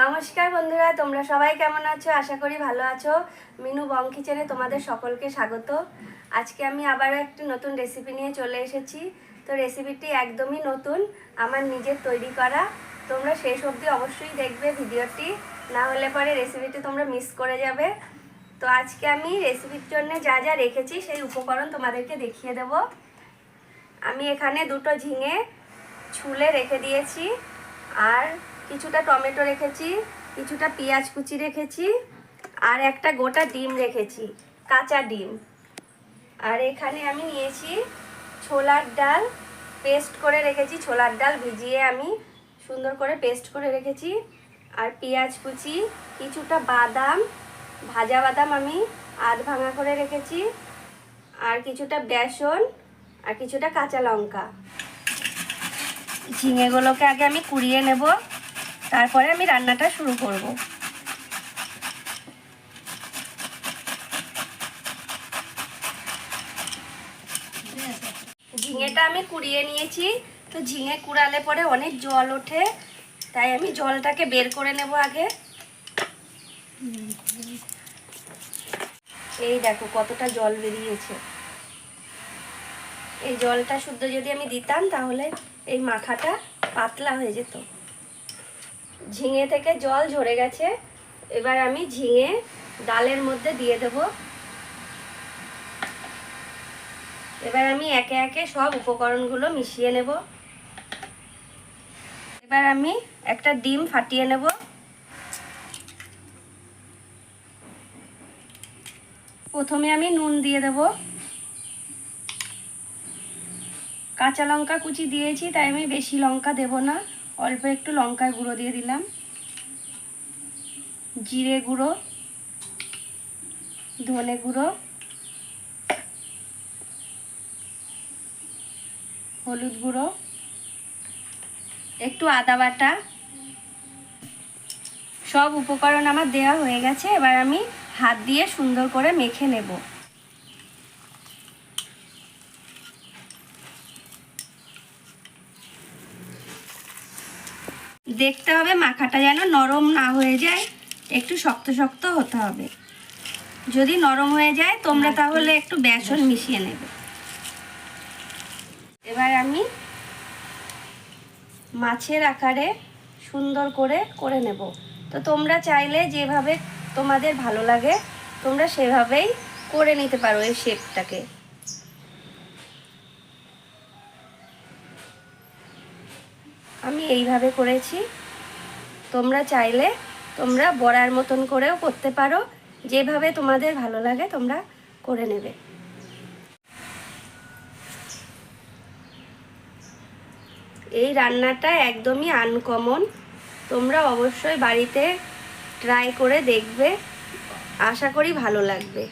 নমস্কার বন্ধুরা, তোমরা সবাই কেমন আছো? আশা করি ভালো আছো। মিনু বং কিচেনে তোমাদের সকলকে স্বাগত। আজকে আমি আবারও একটি নতুন রেসিপি নিয়ে চলে এসেছি। তো রেসিপিটি একদমই নতুন, আমার নিজের তৈরি করা। তোমরা শেষ অবধি অবশ্যই দেখবে ভিডিওটি, না হলে পরে রেসিপিটি তোমরা মিস করে যাবে। তো আজকে আমি রেসিপির জন্য যা যা রেখেছি সেই উপকরণ তোমাদেরকে দেখিয়ে দেব। আমি এখানে দুটো ঝিঙে ছুলে রেখে দিয়েছি, আর কিছুটা টমেটো রেখেছি, কিছুটা পেঁয়াজ কুচি রেখেছি, আর একটা গোটা ডিম রেখেছি, কাঁচা ডিম। আর এখানে আমি নিয়েছি ছোলার ডাল, পেস্ট করে রেখেছি। ছোলার ডাল ভিজিয়ে আমি সুন্দর করে পেস্ট করে রেখেছি। আর পেঁয়াজ কুচি, কিছুটা বাদাম, ভাজা বাদাম আমি আধ ভাঙা করে রেখেছি, আর কিছুটা বেসন, আর কিছুটা কাঁচা লঙ্কা। ঝিঙেগুলোকে আগে আমি কুড়িয়ে নেব, তারপরে আমি রান্নাটা শুরু করব। ঝিঙেটা আমি কুড়িয়ে নিয়েছি। তো ঝিঙে কুড়ালে পরে অনেক জল ওঠে, তাই আমি জলটাকে বের করে নেব আগে। এই দেখো কতটা জল বেরিয়েছে। এই জলটা শুদ্ধ যদি আমি দিতাম তাহলে এই মাখাটা পাতলা হয়ে যেত। ঝিঙে থেকে জল ঝরে গেছে। এবার আমি ঝিঙে ডালের মধ্যে দিয়ে দেব। এবার আমি একে একে সব উপকরণগুলো মিশিয়ে নেব। এবার আমি একটা ডিম ফাটিয়ে নেব। প্রথমে আমি নুন দিয়ে দেব, কাঁচা লঙ্কা কুচি দিয়েছি তাই আমি বেশি লঙ্কা দেব না, অল্প একটু লঙ্কার গুঁড়ো দিয়ে দিলাম, জিরে গুঁড়ো, ধনে গুঁড়ো, হলুদ গুঁড়ো, একটু আদা বাটা। সব উপকরণ আমার দেওয়া হয়ে গেছে। এবার আমি হাত দিয়ে সুন্দর করে মেখে নেব। দেখতে হবে মাখাটা যেন নরম না হয়ে যায়, একটু শক্ত শক্ত হতে হবে। যদি নরম হয়ে যায় তোমরা তাহলে একটু বেসন মিশিয়ে নেবে। এবার আমি মাছের আকারে সুন্দর করে করে নেব। তো তোমরা চাইলে যেভাবে তোমাদের ভালো লাগে তোমরা সেভাবেই করে নিতে পারো এই শেপটাকে। আমি এইভাবে করেছি, তোমরা চাইলে তোমরা বড়ার মতন করেও করতে পারো। যেভাবে তোমাদের ভালো লাগে তোমরা করে নেবে। এই রান্নাটা একদমই আনকমন, তোমরা অবশ্যই বাড়িতে ট্রাই করে দেখবে, আশা করি ভালো লাগবে।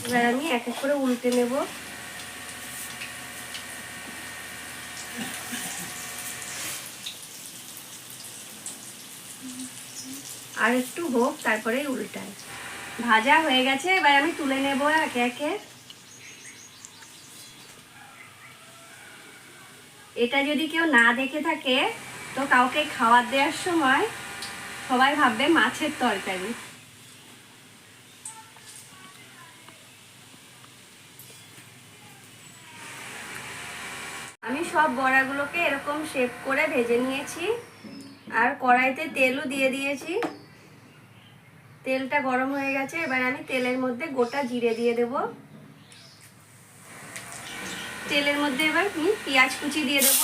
এবার আমি এক এক করে উল্টে নেব। আর একটু হোক, তারপরে উল্টাই। ভাজা হয়ে গেছে, এবার আমি তুলে নেব একে একে। এটা যদি কেউ না দেখে থাকে তো কাউকে খাবার দেওয়ার সময় সবাই ভাববে মাছের তরকারি। আমি সব বড়াগুলোকে এরকম শেপ করে ভেজে নিয়েছি, আর কড়াইতে তেলও দিয়ে দিয়েছি। তেলটা গরম হয়ে গেছে, এবার আমি তেলের মধ্যে গোটা জিরে দিয়ে দেব। তেলের মধ্যে এবার আমি পেঁয়াজ কুচি দিয়ে দেব।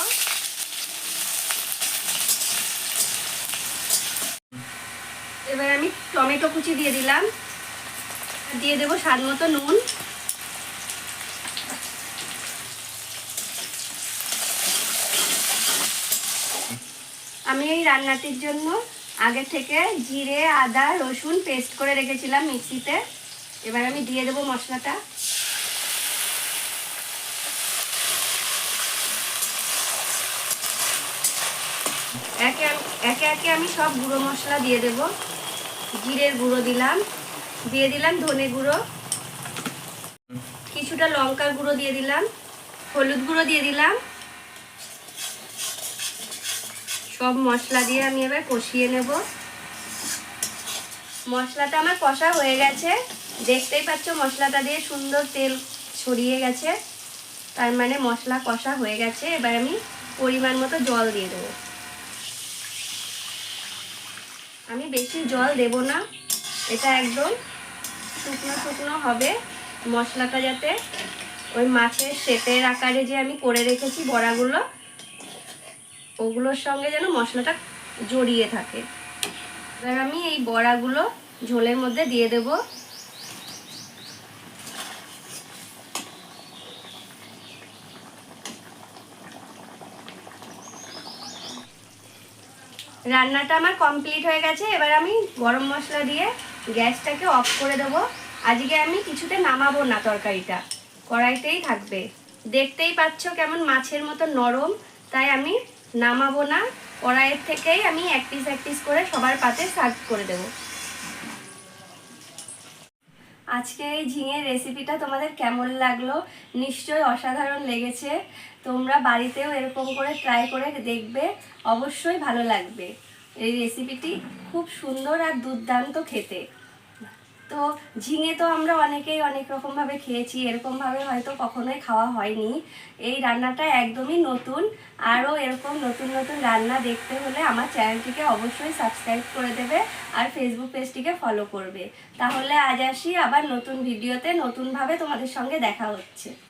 এবার আমি টমেটো কুচি দিয়ে দিলাম, দিয়ে দেব স্বাদ মতো নুন। আমি এই রান্নাটির জন্য আগে থেকে জিরে, আদা, রসুন পেস্ট করে রেখেছিলাম মিক্সিতে। এবার আমি দিয়ে দেব মশলাটা। একে একে আমি সব গুঁড়ো মশলা দিয়ে দেব। জিরের গুঁড়ো দিলাম, দিয়ে দিলাম ধনে গুঁড়ো, কিছুটা লঙ্কার গুঁড়ো দিয়ে দিলাম, হলুদ গুঁড়ো দিয়ে দিলাম। সব মশলা দিয়ে আমি এবার কষিয়ে নেব। মশলাটা আমার কষা হয়ে গেছে, দেখতেই পাচ্ছ মশলাটা দিয়ে সুন্দর তেল ছড়িয়ে গেছে, তার মানে মশলা কষা হয়ে গেছে। এবার আমি পরিমাণ মতো জল দিয়ে দেবো। আমি বেশি জল দেব না, এটা একদম শুকনো শুকনো হবে। মশলাটা যাতে ওই মাছের শেপের আকারে যে আমি করে রেখেছি বড়াগুলো, ওগুলোর সঙ্গে যেন মশলাটা জড়িয়ে থাকে। এবার আমি এই বড়াগুলো ঝোলের মধ্যে দিয়ে দেব। রান্নাটা আমার কমপ্লিট হয়ে গেছে। এবার আমি গরম মশলা দিয়ে গ্যাসটাকে অফ করে দেব। আজকে আমি কিছুতে নামাবো না, তরকারিটা কড়াইতেই থাকবে। দেখতেই পাচ্ছ কেমন মাছের মতো নরম, তাই আমি নামাবো না। কড়াইয়ের থেকেই আমি এক পিস করে সবার পাতে সার্ভ করে দেব। আজকে এই ঝিঙের রেসিপিটা তোমাদের কেমন লাগলো? নিশ্চয়ই অসাধারণ লেগেছে। তোমরা বাড়িতেও এরকম করে ট্রাই করে দেখবে, অবশ্যই ভালো লাগবে। এই রেসিপিটি খুব সুন্দর আর দুর্দান্ত খেতে। তো ঝিঙে তো আমরা অনেকেই অনেক রকমভাবে খেয়েছি, এরকমভাবে হয়তো কখনোই খাওয়া হয়নি। এই রান্নাটা একদমই নতুন। আরও এরকম নতুন নতুন রান্না দেখতে হলে আমার চ্যানেলটিকে অবশ্যই সাবস্ক্রাইব করে দেবে আর ফেসবুক পেজটিকে ফলো করবে। তাহলে আজ আসি, আবার নতুন ভিডিওতে নতুনভাবে তোমাদের সঙ্গে দেখা হচ্ছে।